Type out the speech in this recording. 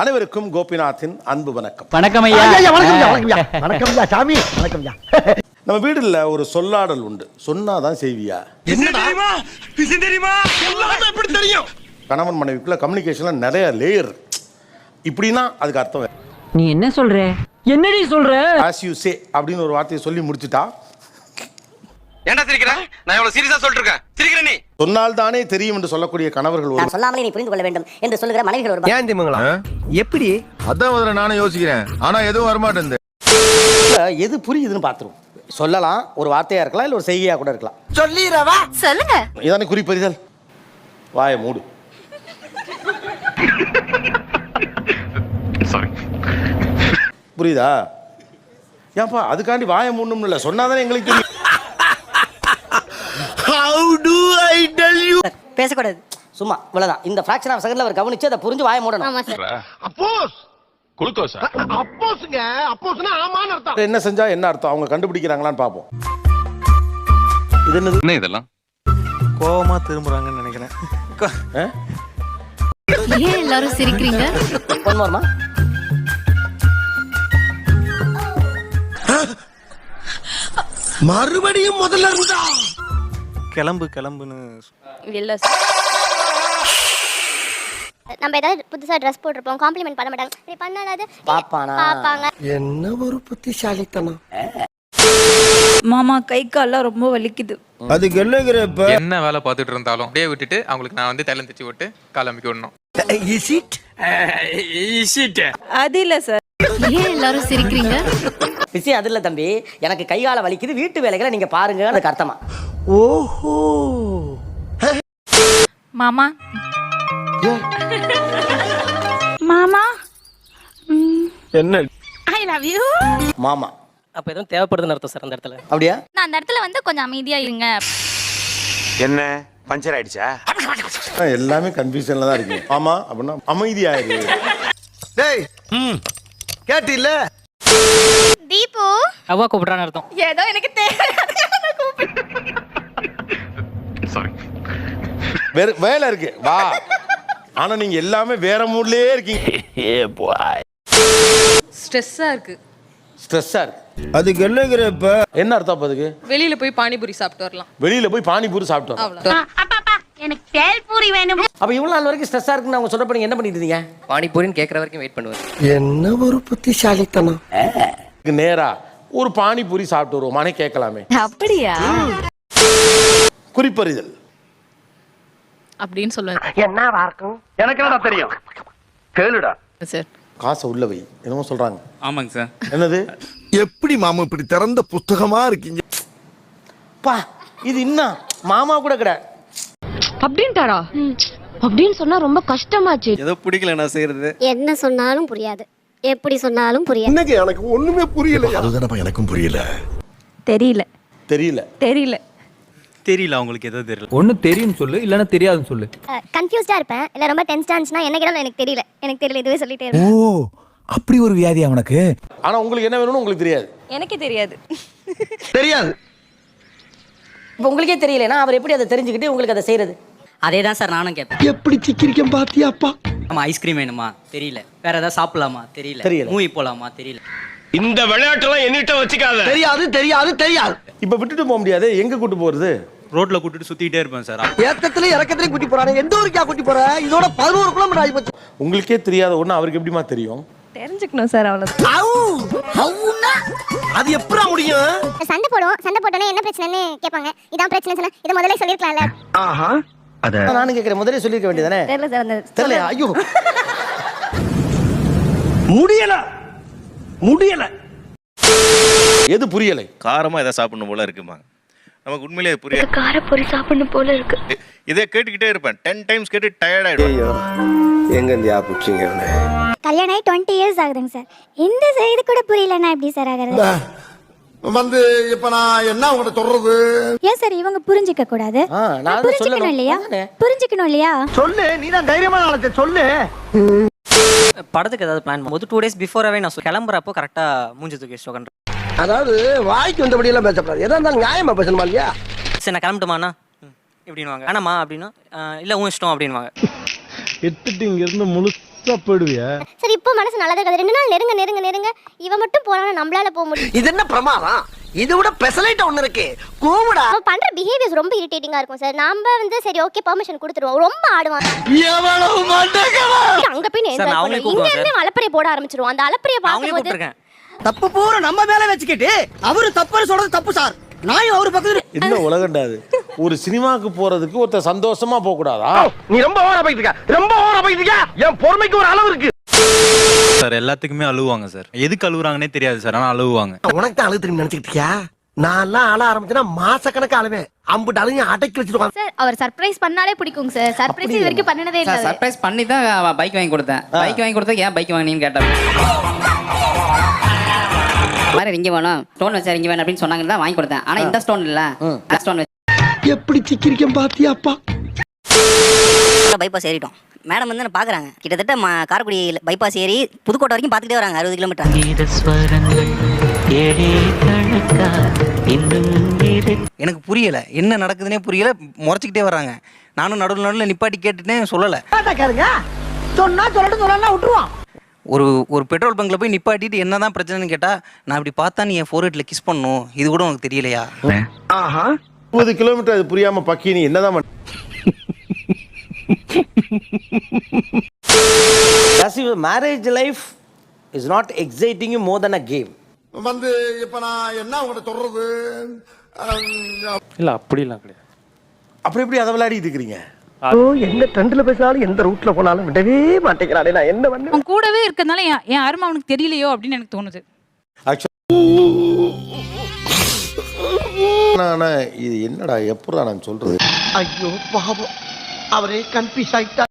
அனைவருக்கும் கோபிநாத்தின் அன்பு வணக்கம். வணக்கம் ஐயா. வணக்கம் ஐயா சாமி. வணக்கம் ஐயா. நம்ம வீடுல ஒரு சொல்லாடல் உண்டு. சொன்னாதான் செய்வியா? என்ன தெரியுமா? விஷயம் தெரியுமா? சொல்லாம எப்படி தெரியும்? கணவன் மனைவிக்குள்ள கம்யூனிகேஷன்ல நிறைய லேயர். இப்படின்னா அதுக்கு அர்த்தம் வேற. நீ என்ன சொல்ற? என்னடி சொல்ற? as you say அப்படின்னு ஒரு வார்த்தையை சொல்லி முடிச்சிட்டா ஏன்டா சிரிக்கிற? நான் எவ்வளவு சீரியஸா சொல்லிட்டு இருக்கேன். சிரிக்கிற நீ. சொன்னால் தானே தெரியும் என்று சொல்லக்கூடிய கணவர்கள் ஒரு சொல்லாமலே நீ புரிந்து கொள்ள வேண்டும் என்று சொல்லுகிற மனைவிகள் ஒரு ஏன் திமுங்களா? எப்படி? அதான் முதல்ல நானும் யோசிக்கிறேன். ஆனா எதுவும் வரமாட்டேன். எது புரியுதுன்னு பார்த்துருவோம். சொல்லலாம், ஒரு வார்த்தையா இருக்கலாம், இல்லை ஒரு செய்கையா கூட இருக்கலாம். சொல்லிரவா சொல்லுங்க. இதானே குறிப்பறிதல். வாயை மூடு. புரியுதா? ஏன்பா அதுக்காண்டி வாயை மூடணும் இல்லை, சொன்னாதானே எங்களுக்கு தெரியும். How do I tell you? பேசக்கூடாது, சும்மா இவ்வளவுதான். இந்த ஃபிராக்ஷன் ஆஃப் செகண்ட்ல அவர் கவனிச்சு அதை புரிஞ்சு வாயை மூடணும். ஆமா சார். அப்போஸ் குளுக்கோஸ். அப்போஸ்ங்க, அப்போஸ்னா ஆமான்னு அர்த்தம். என்ன செஞ்சா என்ன அர்த்தம் அவங்க கண்டுபிடிக்கிறாங்களான்னு பார்ப்போம். இது என்னது? என்ன இதெல்லாம்? கோவமா திரும்புறாங்கன்னு நினைக்கிறேன். ஏன் எல்லாரும் சிரிக்கிறீங்க? ஒன் மோர்மா. மறுபடியும் முதல்ல இருந்தா கிளம்புன்னு இல்ல சார். நம்ம ஏதாவது புதுசா ட்ரெஸ் போட்டுருப்போம், காம்ப்ளிமெண்ட் பண்ண மாட்டாங்க. நீ பண்ணாத பாப்பாங்க. என்ன ஒரு புத்திசாலித்தனம். மாமா கை கால்லாம் ரொம்ப வலிக்குது. அதுக்கு என்னங்கிறப்ப என்ன வேலை பார்த்துட்டு இருந்தாலும் அப்படியே விட்டுட்டு அவங்களுக்கு நான் வந்து தைலம் தச்சு விட்டு கால் அமைக்க விடணும். அது இல்ல சார். ஏன் எல்லாரும் சிரிக்கிறீங்க? விஷயம் அது இல்ல தம்பி, எனக்கு கை கால வலிக்குது, வீட்டு வேலைகளை நீங்க பாருங்க, அதுக்கு அர்த்தமா. ஓஹோ. மாமா மாமா என்ன? ஐ லவ் யூ மாமா. அப்ப எதுவும் தேவைப்படுதுன்னு அர்த்தம் சார் அந்த இடத்துல. அப்படியா? நான் அந்த இடத்துல வந்து கொஞ்சம் அமைதியா இருங்க. என்ன பஞ்சர் ஆயிடுச்சா? எல்லாமே கன்ஃபியூஷன்ல தான் இருக்கு. ஆமா அப்படின்னா அமைதியாயிரு. டேய் கேட்டில்ல? தீபு அவ்வா கூப்பிடுறான்னு அர்த்தம். ஏதோ எனக்கு வேலை இருக்கு வா. ஆனா நீங்க எல்லாமே வேற மூட்லயே இருக்கீங்க. ஸ்ட்ரெஸ்ஸா இருக்கு. ஸ்ட்ரெஸ்ஸா இருக்கு. அதுக்கு என்னங்கிறப்ப என்ன அர்த்தம் அப்ப அதுக்கு? வெளியில போய் பானிபூரி சாப்பிட்டு வரலாம். வெளியில போய் பானிபூரி சாப்பிட்டோம். அவ்வளவுதான். எனக்கு பேல்பூரி வேணும். அப்ப இவ்வளவு நாள் வரைக்கும் ஸ்ட்ரெஸ்ஸா இருக்குன்னு அவங்க சொல்றப்ப நீங்க என்ன பண்ணிட்டு இருந்தீங்க? பானிபூரின்னு கேட்கற வரைக்கும் வெயிட் பண்ணுவேன். என்ன ஒரு புத்திசாலித்தனம். நேரா ஒரு பானிபூரி சாப்பிட்டு வருவோமானே கேட்கலாமே. அப்படியா? குறிப்பறிதல் அப்படின்னு சொல்லுவேன். என்னவா இருக்கும்? எனக்கு என்னடா தெரியும்? கேளுடா. சார் காசை உள்ள வை. என்னமோ சொல்றாங்க. ஆமாங்க சார். என்னது? எப்படி மாமா இப்படி திறந்த புத்தகமா இருக்கீங்க? பா இது இன்னும் மாமா கூட கிடையாது அப்படின்ட்டாரா? அப்படின்னு சொன்னா ரொம்ப கஷ்டமாச்சு. ஏதோ பிடிக்கல நான் செய்யறது. என்ன சொன்னாலும் புரியாது, எப்படி சொன்னாலும் புரியாது. இன்னைக்கு எனக்கு ஒண்ணுமே புரியல. அதுதானப்பா எனக்கும் புரியல. தெரியல தெரியல. தெரியல தெரியல உங்களுக்கு எதோ தெரியல. ஒண்ணு தெரியும் சொல்லு, இல்லன்னா தெரியாதுன்னு சொல்லு. கன்ஃபியூஸ்டா இருப்பேன், இல்ல ரொம்ப டென்ஸ்டா இருந்துச்சுன்னா என்ன கேட்டாலும் எனக்கு தெரியல இதுவே சொல்லிட்டே ஓ அப்படி ஒரு வியாதியா உனக்கு? ஆனா உங்களுக்கு என்ன வேணும்னு உங்களுக்கு தெரியாது. எனக்கு தெரியாது. தெரியாது. இப்ப உங்களுக்கே தெரியலனா அவர் எப்படி அதை தெரிஞ்சுக்கிட்டு உங்களுக்கு அதை செய்யறது? அதே தான் சார் நானும் கேட்பேன். எப்படி சிக்கிரிக்கம் பாத்தியாப்பா? நம்ம ஐஸ்கிரீம் வேணுமா? தெரியல. வேற ஏதாவது சாப்பிடலாமா? தெரியல. மூவி போலாமா? தெரியல. இந்த விளையாட்டெல்லாம் என்னிட்ட வச்சுக்காத. தெரியாது. இப்ப விட்டுட்டு போக முடியாது. எங்க கூட்டு போறது? ரோட்ல கூட்டிட்டு சுத்திட்டே இருப்பேன் சார். ஏத்தத்திலயும் இறக்கத்திலயும் கூட்டி போறானே. எந்த ஊருக்கா கூட்டி போற? இதோட 11 கிலோமீட்டர் ஆகி போச்சு. உங்களுக்கே தெரியாத ஒண்ணு அவருக்கு எப்படிமா தெரியும்? தெரிஞ்சுக்கணும் சார், அவ்வளவுதான். அது எப்படா முடியும்? சண்டை போட்டோன்னே என்ன பிரச்சனைன்னு கேட்பாங்க. இதான் பிரச்சனை சொன்னா இதை முதல்ல சொல்லிருக்கலாம்ல. ஆஹா. அத நானும் கேட்கிறேன், முதல்ல சொல்லிருக்க வேண்டியதானே? தெரியல சார், அந்த தெரியல. ஐயோ முடியல. எது புரியலை? காரமா ஏதாவது சாப்பிடணும் போல இருக்குமா? நமக்கு உண்மையிலேயே புரியல. காரப்பொரி சாப்பிடணும் போல இருக்கு. இதே கேட்டுக்கிட்டே இருப்பேன். 10 டைம்ஸ் கேட்டு டயர்ட் ஆயிடுவேன். எங்க இந்தியா புடிச்சீங்க? கல்யாணம் ஆகி 20 இயர்ஸ் ஆகுதுங்க சார். இந்த இது கூட புரியலன்னா எப்படி சார் ஆகுறது? வந்து இப்ப நான் என்ன உங்கள்ட்ட சொல்றது? ஏன் சார் இவங்க புரிஞ்சிக்க கூடாது? நான் புரிஞ்சுக்கணும் இல்லையா? புரிஞ்சுக்கணும் இல்லையா? சொல்லு, நீ தான் தைரியமான ஆளு, சொல்லு. படத்துக்கு ஏதாவது பிளான் போது 2 days பிஃபோராவே நான் கிளம்புறப்போ கரெக்டா மூஞ்சி தூக்கி உட்காந்து. அதாவது வாய்க்கு வந்தபடி எல்லாம் பேசக்கூடாது. எதா இருந்தாலும் நியாயமா பேசணுமா இல்லையா? சரி நான் கிளம்பட்டுமாண்ணா இப்படின்வாங்க. வேணாமா அப்படின்னா இல்லை உன் இஷ்டம் அப்படின்வாங்க. எடுத்துட்டு இங்க இருந்து முழு வெக்கப்படுவியா? சரி இப்போ மனசு நல்லதா இருக்காது. 2 நாள் நெருங்க நெருங்க நெருங்க இவன் மட்டும் போறானா நம்மளால போக முடியும். இது என்ன பிரமாதம்? இது விட பெசலைட் ஒண்ணு இருக்கு. கூவுடா. அவன் பண்ற பிஹேவியர்ஸ் ரொம்ப இரிட்டேட்டிங்கா இருக்கும் சார். நாம வந்து சரி ஓகே பெர்மிஷன் கொடுத்துருவோம். ரொம்ப ஆடுவான். எவ்வளவு மண்டகமா. அங்க போய் சார், என்ஜாய் நான் அவங்களே பண்ணுவேன். இங்க கூப்பிடுவேன் இருந்து அலப்பறைய போட ஆரம்பிச்சிருவோம். அந்த அலப்பறைய அவங்களே பாக்கும்போது கூப்பிட்டுருக்கேன். தப்பு பூரா நம்ம மேல வச்சுக்கிட்டு அவரு தப்புன்னு சொல்றது தப்பு சார். நான் அவரு பக்கத்துல என்ன உலகண்டாது? ஒரு சினிமாவுக்கு போறதுக்கு ஒருத்தர் சந்தோஷமா போக கூடாதா? நீ ரொம்ப ஓவரா போயிட்டு இருக்க. ரொம்ப ஓவரா போயிட்டு இருக்க. என் பொறுமைக்கு ஒரு அளவு இருக்கு. சார் எல்லாத்துக்குமே அழுவாங்க சார். எதுக்கு அழுவுறாங்கன்னே தெரியாது சார், ஆனா அழுவாங்க. உனக்கு தான் அழுது திரும்பி நினைச்சிட்டு இருக்கியா? நான் எல்லாம் அழ ஆரம்பிச்சேன்னா மாசக்கணக்கு அழுவேன். அம்புட்டு அழுங்க அடக்கி வச்சிருவாங்க. சார் அவர் சர்ப்ரைஸ் பண்ணாலே பிடிக்கும் சார். சர்ப்ரைஸ் இது வரைக்கும் பண்ணனதே இல்ல. சர்ப்ரைஸ் பண்ணி தான் பைக் வாங்கி கொடுத்தேன். பைக் வாங்கி கொடுத்தா ஏன் பைக் வாங்கினீன்னு கேட்டாங்க. மாதிரி ரிங்க வேணும், ஸ்டோன் வச்சா ரிங்க வேணும் அப்படின்னு சொன்னாங்க தான் வாங்கி கொடுத்தேன். ஆனா இந்த ஸ்டோன் இல்ல, ஸ்டோன் எப்படி சிக்கிரிக்கம் பாத்தியாப்பா? பைபாஸ் ஏறிட்டோம். மேடம் வந்து என்ன பாக்குறாங்க. கிட்டத்தட்ட காரைக்குடி பைபாஸ் ஏறி புதுக்கோட்டை வரைக்கும் பார்த்துட்டே வராங்க. 60 கிலோமீட்டர். எனக்கு புரியல என்ன நடக்குதுன்னே புரியல, முறைச்சிக்கிட்டே வராங்க. நானும் நடுவில் நிப்பாட்டி கேட்டுட்டே சொல்லலை. கேளுங்க. சொன்னா சொல்லட்டும், சொல்லலாம் விட்டுருவான். ஒரு பெட்ரோல் பங்க்ல போய் நிப்பாட்டிட்டு என்னதான் பிரச்சனைன்னு கேட்டா, நான் இப்படி பார்த்தா நீ என் ஃபோர்ஹெட்ல கிஸ் பண்ணும், இது கூட உனக்கு தெரியலையா? ஆஹா. 30 கிலோமீட்டர் அது புரியாம பக்கி நீ என்னதான் பண்ண? Marriage life is not exciting more then a game. வந்து இப்ப நான் என்ன உங்கள்கிட்ட சொல்றது? இல்ல அப்படிலாம் கிடையாது. அப்படி எப்படி அதை விளையாடிட்டு இருக்கிறீங்க? எந்த ட்ரெண்ட்ல பேசினாலும் எந்த ரூட்ல போனாலும் விடவே மாட்டேங்கிறானே. நான் என்ன பண்ண? அவன் கூடவே இருக்கறனால என் அருமை அவனுக்கு தெரியலையோ அப்படின்னு எனக்கு தோணுது. இது என்னடா எப்படா நான் சொல்றது? ஐயோ பாவம், அவரே கன்ஃபியூஸ் ஆயிட்டா.